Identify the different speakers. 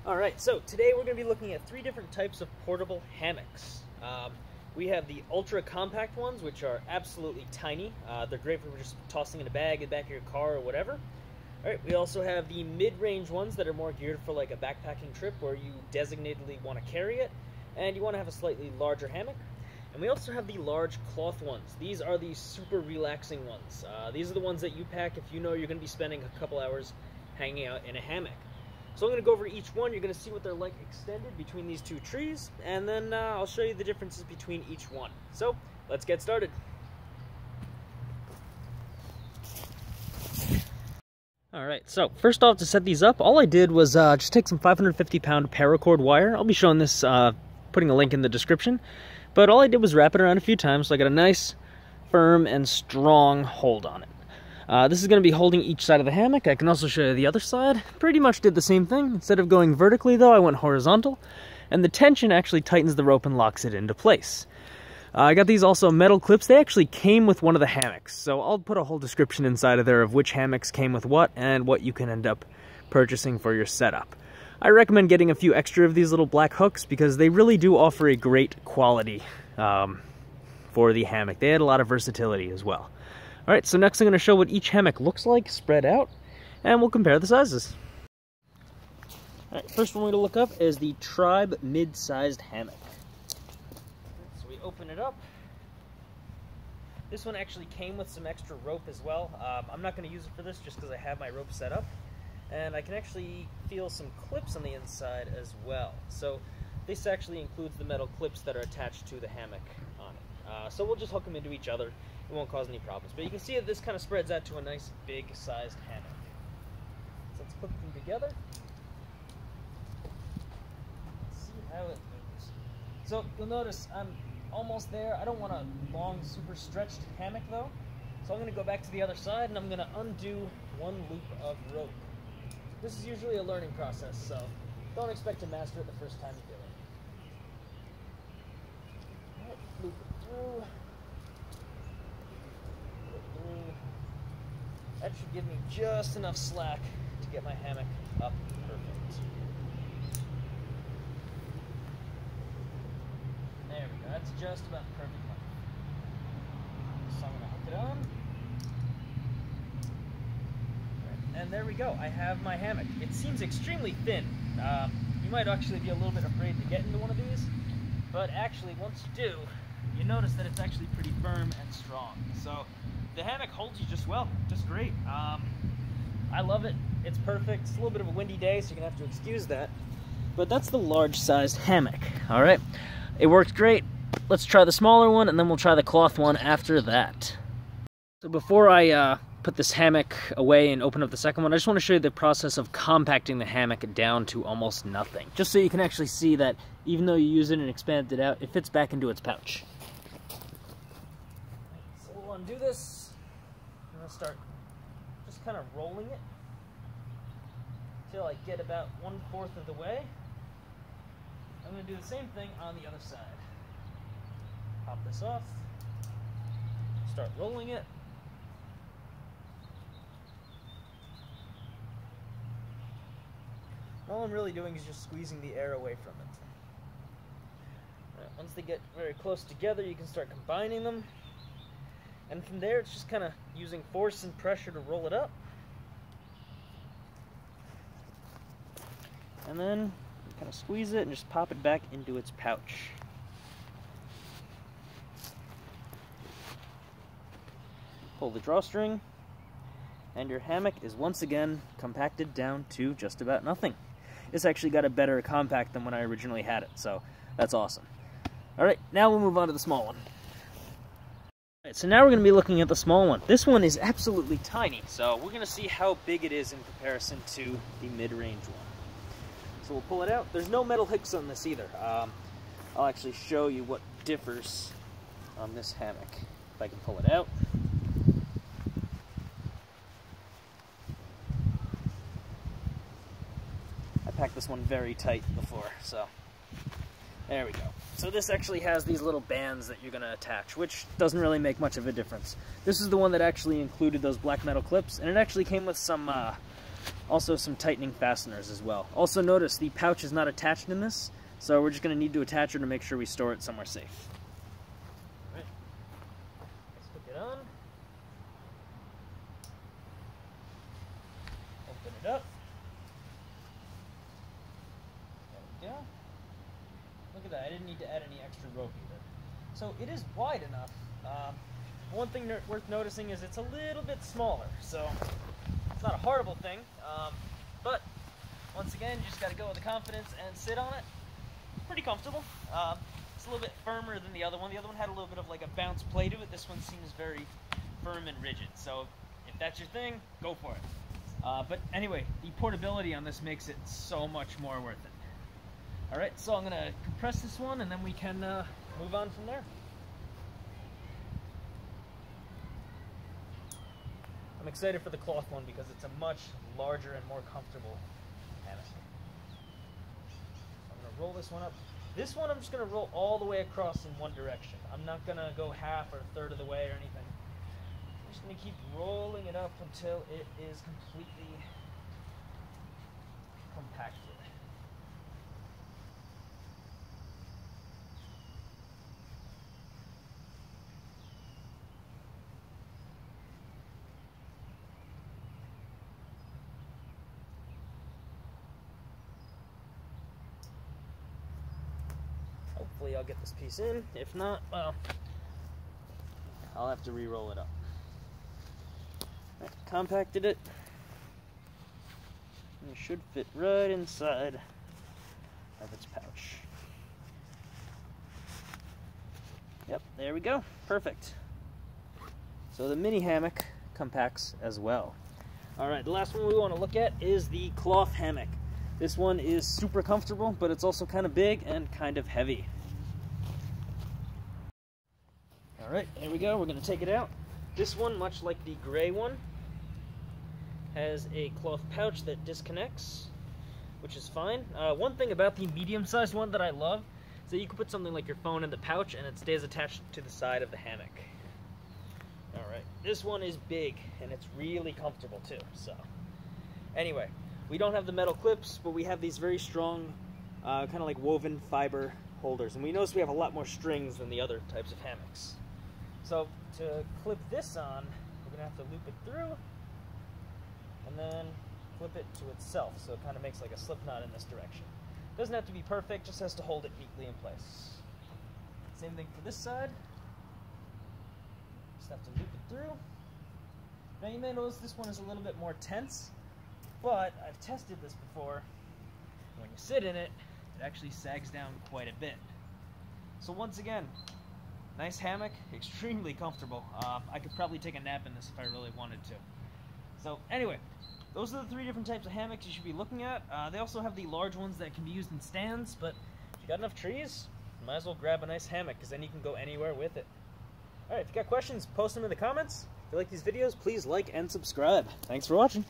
Speaker 1: Alright, so today we're going to be looking at three different types of portable hammocks. We have the ultra compact ones, which are absolutely tiny. They're great for just tossing in a bag in the back of your car or whatever. Alright, we also have the mid-range ones that are more geared for like a backpacking trip where you designatedly want to carry it and you want to have a slightly larger hammock. And we also have the large cloth ones. These are the super relaxing ones. These are the ones that you pack if you know you're going to be spending a couple hours hanging out in a hammock. So I'm going to go over each one. You're going to see what they're like extended between these two trees, and then I'll show you the differences between each one. So let's get started. Alright, so first off, to set these up, all I did was just take some 550-pound paracord wire. I'll be showing this, putting a link in the description. But all I did was wrap it around a few times so I got a nice, firm, and strong hold on it. This is going to be holding each side of the hammock. I can also show you the other side. Pretty much did the same thing. Instead of going vertically, though, I went horizontal. And the tension actually tightens the rope and locks it into place. I got these also metal clips. They actually came with one of the hammocks. So I'll put a whole description inside of there of which hammocks came with what and what you can end up purchasing for your setup. I recommend getting a few extra of these little black hooks because they really do offer a great quality for the hammock. They add a lot of versatility as well. Alright, so next I'm going to show what each hammock looks like spread out, and we'll compare the sizes. Alright, first one we're going to look up is the Tribe mid-sized hammock. So we open it up. This one actually came with some extra rope as well. I'm not going to use it for this just because I have my rope set up. And I can actually feel some clips on the inside as well. So this actually includes the metal clips that are attached to the hammock on it. So we'll just hook them into each other. It won't cause any problems. But you can see that this kind of spreads out to a nice big-sized hammock. So let's put them together. Let's see how it moves. So you'll notice I'm almost there. I don't want a long, super stretched hammock though. So I'm going to go back to the other side and I'm going to undo one loop of rope. This is usually a learning process, so don't expect to master it the first time you do it. Alright, loop it through. That should give me just enough slack to get my hammock up perfect. There we go, that's just about perfect length. So I'm going to hook it on. And there we go, I have my hammock. It seems extremely thin. You might actually be a little bit afraid to get into one of these, but actually once you do, you notice that it's actually pretty firm and strong. So the hammock holds you just well, just great. I love it, it's perfect. It's a little bit of a windy day, so you're gonna have to excuse that. But that's the large sized hammock, all right? It worked great. Let's try the smaller one, and then we'll try the cloth one after that. So before I put this hammock away and open up the second one, I just want to show you the process of compacting the hammock down to almost nothing. Just so you can actually see that even though you use it and expand it out, it fits back into its pouch. So we'll undo this. I'm going to start just kind of rolling it until I get about 1/4 of the way. I'm going to do the same thing on the other side. Pop this off. Start rolling it. All I'm really doing is just squeezing the air away from it. Right, once they get very close together, you can start combining them. And from there, it's just kind of using force and pressure to roll it up. And then kind of squeeze it and just pop it back into its pouch. Pull the drawstring, and your hammock is once again compacted down to just about nothing. This actually got a better compact than when I originally had it, so that's awesome. Alright, now we'll move on to the small one. Alright, so now we're going to be looking at the small one. This one is absolutely tiny, so we're going to see how big it is in comparison to the mid-range one. So we'll pull it out. There's no metal hooks on this either. I'll actually show you what differs on this hammock, if I can pull it out. Packed this one very tight before, so there we go. So this actually has these little bands that you're going to attach, which doesn't really make much of a difference. This is the one that actually included those black metal clips, and it actually came with some Also some tightening fasteners as well. Also notice the pouch is not attached in this, so we're just going to need to attach her to make sure we store it somewhere safe. All right, let's hook it on. Open it up. There we go. Look at that, I didn't need to add any extra rope either. So it is wide enough. One thing worth noticing is it's a little bit smaller, so it's not a horrible thing. But once again, you just got to go with the confidence and sit on it. Pretty comfortable. It's a little bit firmer than the other one. The other one had a little bit of like a bounce play to it. This one seems very firm and rigid. So if that's your thing, go for it. But anyway, the portability on this makes it so much more worth it. All right, so I'm gonna compress this one and then we can move on from there. I'm excited for the cloth one because it's a much larger and more comfortable hammock. I'm gonna roll this one up. This one I'm just gonna roll all the way across in one direction. I'm not gonna go half or a third of the way or anything. I'm just gonna keep rolling it up until it is completely compacted. Hopefully I'll get this piece in. If not, well, I'll have to re-roll it up. Right, compacted it. And it should fit right inside of its pouch. Yep, there we go. Perfect. So the mini hammock compacts as well. All right, the last one we want to look at is the cloth hammock. This one is super comfortable, but it's also kind of big and kind of heavy. All right, here we go. We're going to take it out. This one, much like the gray one, has a cloth pouch that disconnects, which is fine. One thing about the medium-sized one that I love is that you can put something like your phone in the pouch and it stays attached to the side of the hammock. All right, this one is big and it's really comfortable too. So anyway, we don't have the metal clips, but we have these very strong, kind of like woven fiber holders. And we notice we have a lot more strings than the other types of hammocks. So to clip this on, we're gonna have to loop it through and then flip it to itself. So it kind of makes like a slip knot in this direction. Doesn't have to be perfect, just has to hold it neatly in place. Same thing for this side. Just have to loop it through. Now you may notice this one is a little bit more tense, but I've tested this before. When you sit in it, it actually sags down quite a bit. So once again, nice hammock, extremely comfortable. I could probably take a nap in this if I really wanted to. So anyway, those are the 3 different types of hammocks you should be looking at. They also have the large ones that can be used in stands, but if you got enough trees, you might as well grab a nice hammock because then you can go anywhere with it. All right, if you got questions, post them in the comments. If you like these videos, please like and subscribe. Thanks for watching.